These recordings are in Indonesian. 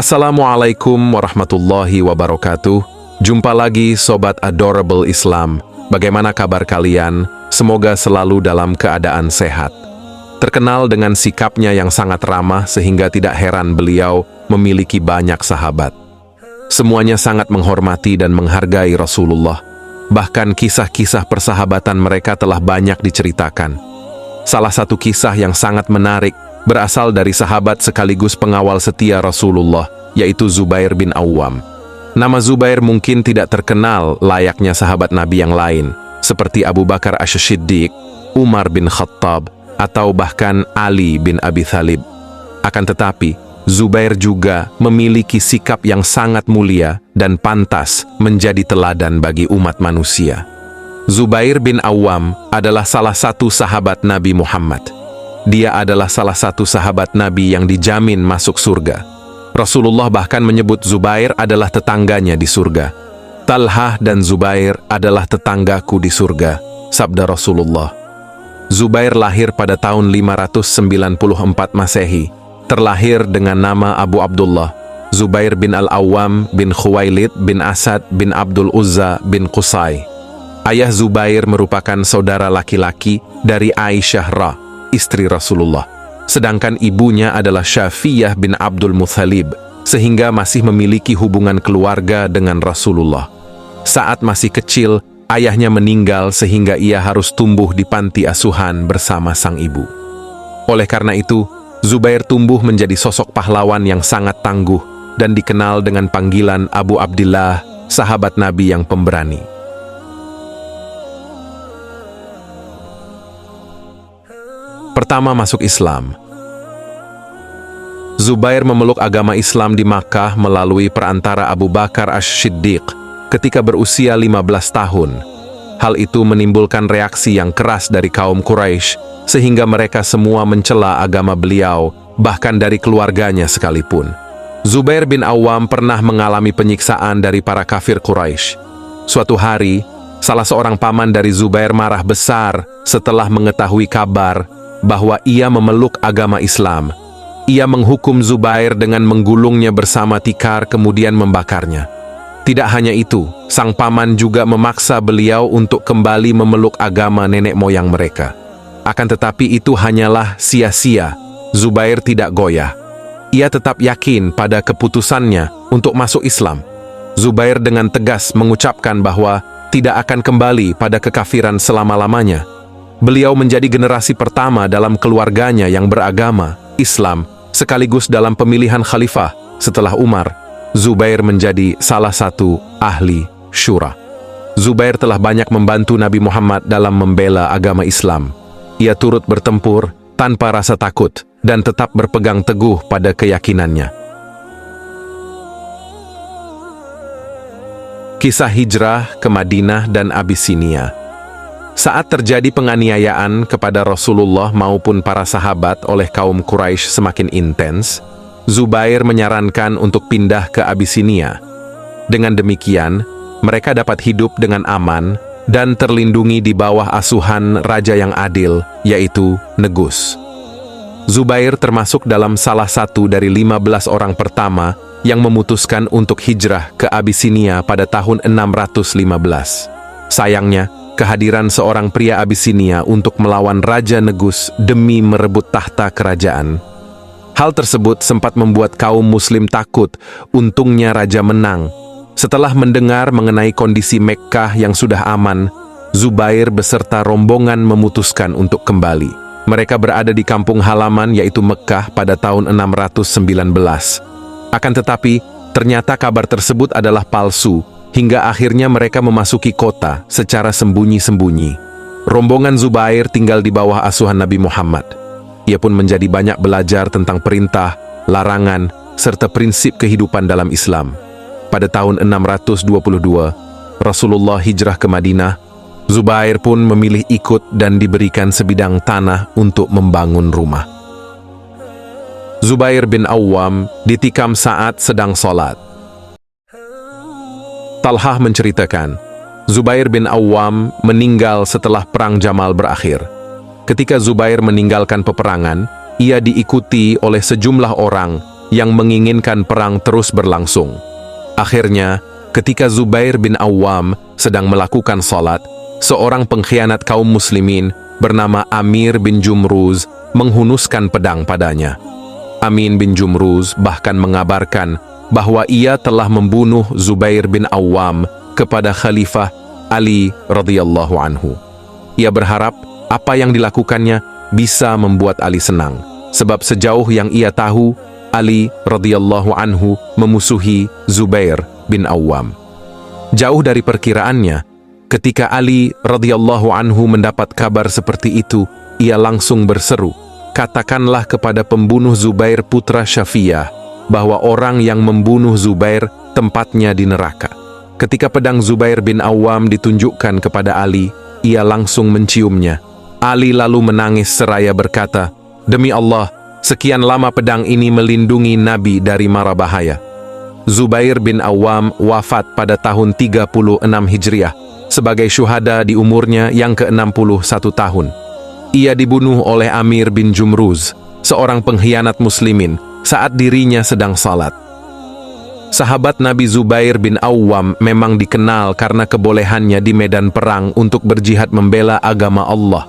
Assalamualaikum warahmatullahi wabarakatuh. Jumpa lagi Sobat Adorable Islam. Bagaimana kabar kalian? Semoga selalu dalam keadaan sehat. Terkenal dengan sikapnya yang sangat ramah sehingga tidak heran beliau memiliki banyak sahabat. Semuanya sangat menghormati dan menghargai Rasulullah. Bahkan kisah-kisah persahabatan mereka telah banyak diceritakan. Salah satu kisah yang sangat menarik berasal dari sahabat sekaligus pengawal setia Rasulullah, yaitu Zubair bin Awwam. Nama Zubair mungkin tidak terkenal layaknya sahabat Nabi yang lain, seperti Abu Bakar Asy-Siddiq, Umar bin Khattab, atau bahkan Ali bin Abi Thalib. Akan tetapi, Zubair juga memiliki sikap yang sangat mulia dan pantas menjadi teladan bagi umat manusia. Zubair bin Awwam adalah salah satu sahabat Nabi Muhammad. Dia adalah salah satu sahabat Nabi yang dijamin masuk surga. Rasulullah bahkan menyebut Zubair adalah tetangganya di surga. Talhah dan Zubair adalah tetanggaku di surga, sabda Rasulullah. Zubair lahir pada tahun 594 Masehi, terlahir dengan nama Abu Abdullah, Zubair bin Al-Awwam bin Khuwailid bin Asad bin Abdul Uzza bin Qusay. Ayah Zubair merupakan saudara laki-laki dari Aisyah Ra, istri Rasulullah. Sedangkan ibunya adalah Syafiyah bin Abdul Muthalib, sehingga masih memiliki hubungan keluarga dengan Rasulullah. Saat masih kecil, ayahnya meninggal sehingga ia harus tumbuh di panti asuhan bersama sang ibu. Oleh karena itu, Zubair tumbuh menjadi sosok pahlawan yang sangat tangguh dan dikenal dengan panggilan Abu Abdillah, sahabat Nabi yang pemberani. Pertama masuk Islam. Zubair memeluk agama Islam di Makkah melalui perantara Abu Bakar Asy-Siddiq ketika berusia 15 tahun. Hal itu menimbulkan reaksi yang keras dari kaum Quraisy, sehingga mereka semua mencela agama beliau, bahkan dari keluarganya sekalipun. Zubair bin Awwam pernah mengalami penyiksaan dari para kafir Quraisy. Suatu hari, salah seorang paman dari Zubair marah besar setelah mengetahui kabar bahwa ia memeluk agama Islam. Ia menghukum Zubair dengan menggulungnya bersama tikar kemudian membakarnya. Tidak hanya itu, sang paman juga memaksa beliau untuk kembali memeluk agama nenek moyang mereka. Akan tetapi itu hanyalah sia-sia. Zubair tidak goyah. Ia tetap yakin pada keputusannya untuk masuk Islam. Zubair dengan tegas mengucapkan bahwa tidak akan kembali pada kekafiran selama-lamanya. Beliau menjadi generasi pertama dalam keluarganya yang beragama Islam, sekaligus dalam pemilihan khalifah setelah Umar. Zubair menjadi salah satu ahli syura. Zubair telah banyak membantu Nabi Muhammad dalam membela agama Islam. Ia turut bertempur tanpa rasa takut dan tetap berpegang teguh pada keyakinannya. Kisah hijrah ke Madinah dan Abisinia. Saat terjadi penganiayaan kepada Rasulullah maupun para sahabat oleh kaum Quraisy semakin intens, Zubair menyarankan untuk pindah ke Abisinia. Dengan demikian, mereka dapat hidup dengan aman dan terlindungi di bawah asuhan raja yang adil, yaitu Negus. Zubair termasuk dalam salah satu dari 15 orang pertama yang memutuskan untuk hijrah ke Abisinia pada tahun 615. Sayangnya, kehadiran seorang pria Abisinia untuk melawan Raja Negus demi merebut tahta kerajaan. Hal tersebut sempat membuat kaum muslim takut. Untungnya raja menang. Setelah mendengar mengenai kondisi Mekkah yang sudah aman, Zubair beserta rombongan memutuskan untuk kembali. Mereka berada di kampung halaman yaitu Mekkah pada tahun 619. Akan tetapi, ternyata kabar tersebut adalah palsu. Hingga akhirnya mereka memasuki kota secara sembunyi-sembunyi. Rombongan Zubair tinggal di bawah asuhan Nabi Muhammad. Ia pun menjadi banyak belajar tentang perintah, larangan, serta prinsip kehidupan dalam Islam. Pada tahun 622, Rasulullah hijrah ke Madinah. Zubair pun memilih ikut dan diberikan sebidang tanah untuk membangun rumah. Zubair bin Awwam ditikam saat sedang sholat. Talhah menceritakan, Zubair bin Awwam meninggal setelah perang Jamal berakhir. Ketika Zubair meninggalkan peperangan, ia diikuti oleh sejumlah orang yang menginginkan perang terus berlangsung. Akhirnya, ketika Zubair bin Awam sedang melakukan salat, seorang pengkhianat kaum muslimin bernama Amir bin Jumruz menghunuskan pedang padanya. Amin bin Jumruz bahkan mengabarkan bahwa ia telah membunuh Zubair bin Awam kepada Khalifah Ali radhiyallahu anhu. Ia berharap apa yang dilakukannya bisa membuat Ali senang, sebab sejauh yang ia tahu, Ali radhiyallahu anhu memusuhi Zubair bin Awam. Jauh dari perkiraannya, ketika Ali radhiyallahu anhu mendapat kabar seperti itu, ia langsung berseru, "Katakanlah kepada pembunuh Zubair putra Syafiyah bahwa orang yang membunuh Zubair tempatnya di neraka." Ketika pedang Zubair bin Awam ditunjukkan kepada Ali, ia langsung menciumnya. Ali lalu menangis seraya berkata, "Demi Allah, sekian lama pedang ini melindungi Nabi dari mara bahaya." Zubair bin Awam wafat pada tahun 36 Hijriah sebagai syuhada di umurnya yang ke-61 tahun. Ia dibunuh oleh Amir bin Jumruz, seorang pengkhianat muslimin, saat dirinya sedang salat. Sahabat Nabi Zubair bin Awam memang dikenal karena kebolehannya di medan perang untuk berjihad membela agama Allah.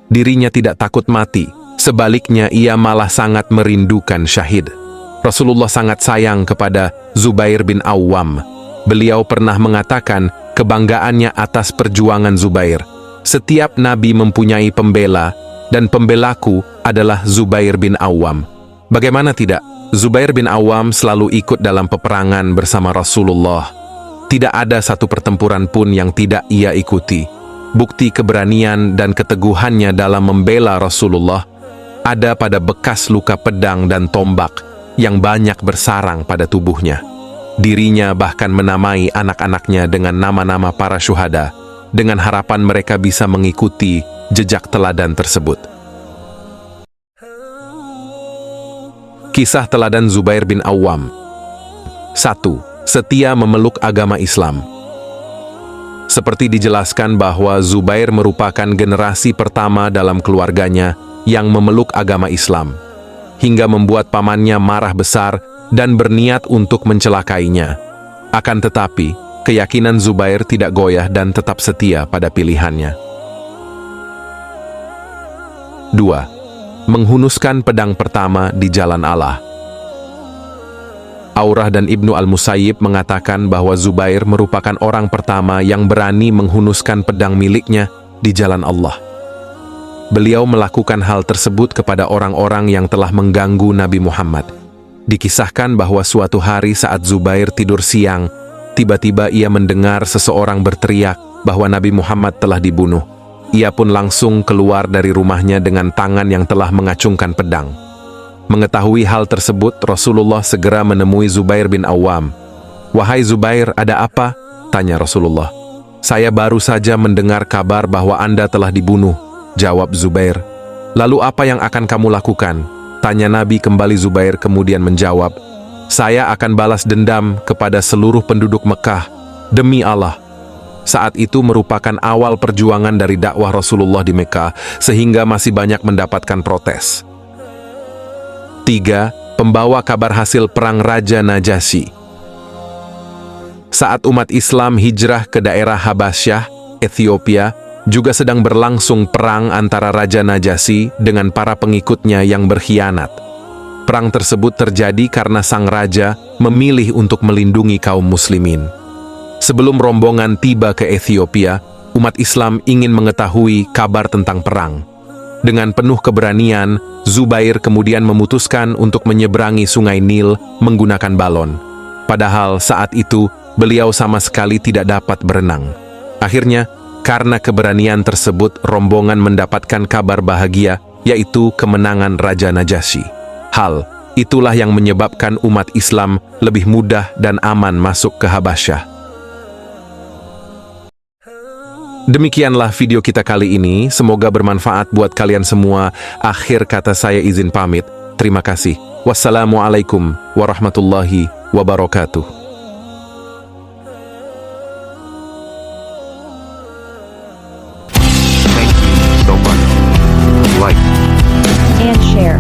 Dirinya tidak takut mati, sebaliknya ia malah sangat merindukan syahid. Rasulullah sangat sayang kepada Zubair bin Awam. Beliau pernah mengatakan kebanggaannya atas perjuangan Zubair. Setiap nabi mempunyai pembela, dan pembelaku adalah Zubair bin Awam. Bagaimana tidak? Zubair bin Awam selalu ikut dalam peperangan bersama Rasulullah. Tidak ada satu pertempuran pun yang tidak ia ikuti. Bukti keberanian dan keteguhannya dalam membela Rasulullah ada pada bekas luka pedang dan tombak yang banyak bersarang pada tubuhnya. Dirinya bahkan menamai anak-anaknya dengan nama-nama para syuhada, dengan harapan mereka bisa mengikuti jejak teladan tersebut. Kisah teladan Zubair bin Awam. 1. Setia memeluk agama Islam. Seperti dijelaskan bahwa Zubair merupakan generasi pertama dalam keluarganya yang memeluk agama Islam, hingga membuat pamannya marah besar dan berniat untuk mencelakainya. Akan tetapi, keyakinan Zubair tidak goyah dan tetap setia pada pilihannya. 2. Menghunuskan pedang pertama di jalan Allah. Aurah dan Ibnu Al-Musayyib mengatakan bahwa Zubair merupakan orang pertama yang berani menghunuskan pedang miliknya di jalan Allah. Beliau melakukan hal tersebut kepada orang-orang yang telah mengganggu Nabi Muhammad. Dikisahkan bahwa suatu hari saat Zubair tidur siang, tiba-tiba ia mendengar seseorang berteriak bahwa Nabi Muhammad telah dibunuh. Ia pun langsung keluar dari rumahnya dengan tangan yang telah mengacungkan pedang. Mengetahui hal tersebut, Rasulullah segera menemui Zubair bin Awam. "Wahai Zubair, ada apa?" tanya Rasulullah. "Saya baru saja mendengar kabar bahwa Anda telah dibunuh," jawab Zubair. "Lalu apa yang akan kamu lakukan?" tanya Nabi kembali. Zubair kemudian menjawab, "Saya akan balas dendam kepada seluruh penduduk Mekah, demi Allah." Saat itu merupakan awal perjuangan dari dakwah Rasulullah di Mekah, sehingga masih banyak mendapatkan protes. 3. Pembawa kabar hasil perang Raja Najasyi. Saat umat Islam hijrah ke daerah Habasyah, Ethiopia, juga sedang berlangsung perang antara Raja Najasyi dengan para pengikutnya yang berkhianat. Perang tersebut terjadi karena sang raja memilih untuk melindungi kaum muslimin. Sebelum rombongan tiba ke Ethiopia, umat Islam ingin mengetahui kabar tentang perang. Dengan penuh keberanian, Zubair kemudian memutuskan untuk menyeberangi sungai Nil menggunakan balon. Padahal saat itu, beliau sama sekali tidak dapat berenang. Akhirnya, karena keberanian tersebut, rombongan mendapatkan kabar bahagia, yaitu kemenangan Raja Najasyi. Hal itulah yang menyebabkan umat Islam lebih mudah dan aman masuk ke Habasyah. Demikianlah video kita kali ini, semoga bermanfaat buat kalian semua. Akhir kata saya izin pamit. Terima kasih. Wassalamualaikum warahmatullahi wabarakatuh. Thank you so much. Like and share.